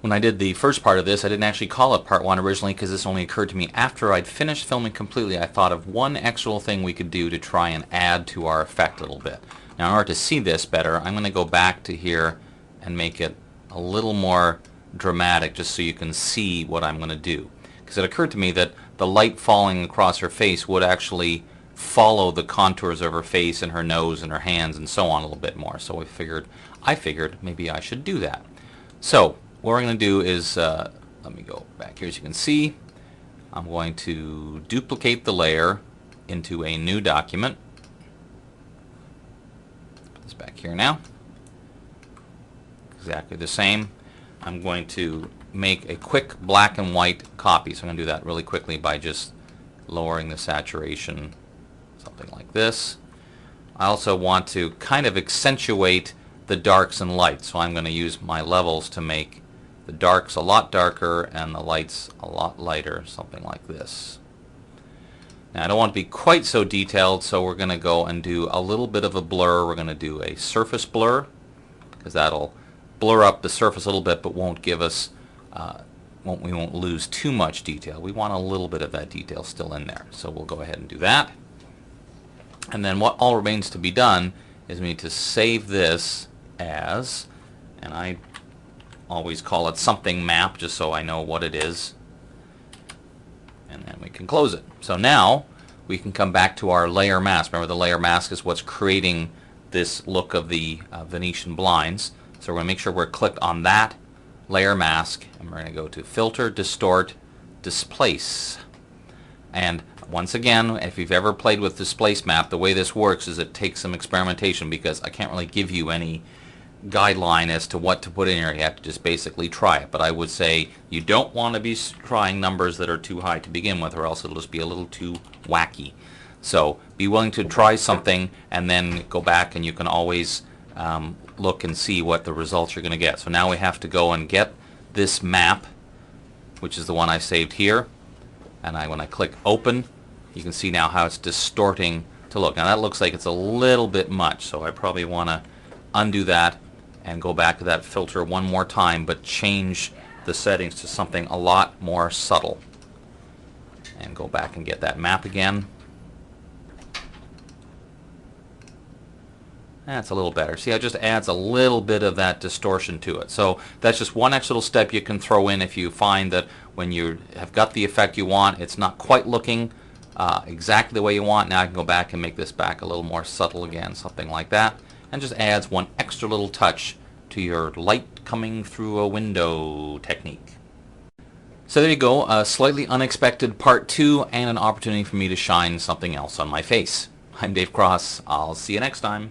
When I did the first part of this, I didn't actually call it part 1 originally because this only occurred to me after I'd finished filming completely. I thought of one extra little thing we could do to try and add to our effect a little bit. Now in order to see this better, I'm going to go back to here and make it a little more dramatic just so you can see what I'm going to do. Because it occurred to me that the light falling across her face would actually follow the contours of her face and her nose and her hands and so on a little bit more. So I figured maybe I should do that. So what we're going to do is, let me go back here. As you can see, I'm going to duplicate the layer into a new document. Put this back here now. Exactly the same. I'm going to make a quick black and white copy. So I'm going to do that really quickly by just lowering the saturation, something like this. I also want to kind of accentuate the darks and lights. So I'm going to use my levels to make the darks a lot darker and the lights a lot lighter, something like this. Now I don't want to be quite so detailed, so we're going to go and do a little bit of a blur. We're going to do a surface blur because that'll blur up the surface a little bit, but won't give us, we won't lose too much detail. We want a little bit of that detail still in there. So we'll go ahead and do that. And then what all remains to be done is we need to save this as, and I always call it something map just so I know what it is, and then we can close it. So now we can come back to our layer mask. Remember, the layer mask is what's creating this look of the Venetian blinds. So we're going to make sure we're clicked on that layer mask, and we're going to go to Filter, Distort, Displace. And once again, if you've ever played with Displace Map, the way this works is it takes some experimentation because I can't really give you any guideline as to what to put in here. You have to just basically try it. But I would say you don't want to be trying numbers that are too high to begin with, or else it'll just be a little too wacky. So be willing to try something and then go back, and you can always look and see what the results you're going to get. So now we have to go and get this map, which is the one I saved here, and when I click open, you can see now how it's distorting to look. Now that looks like it's a little bit much, so I probably want to undo that and go back to that filter one more time, but change the settings to something a lot more subtle. And go back and get that map again. That's a little better. See, it just adds a little bit of that distortion to it. So that's just one extra little step you can throw in if you find that when you have got the effect you want, it's not quite looking exactly the way you want. Now I can go back and make this back a little more subtle again, something like that. And just adds one extra little touch to your light coming through a window technique. So there you go, a slightly unexpected part 2 and an opportunity for me to shine something else on my face. I'm Dave Cross. I'll see you next time.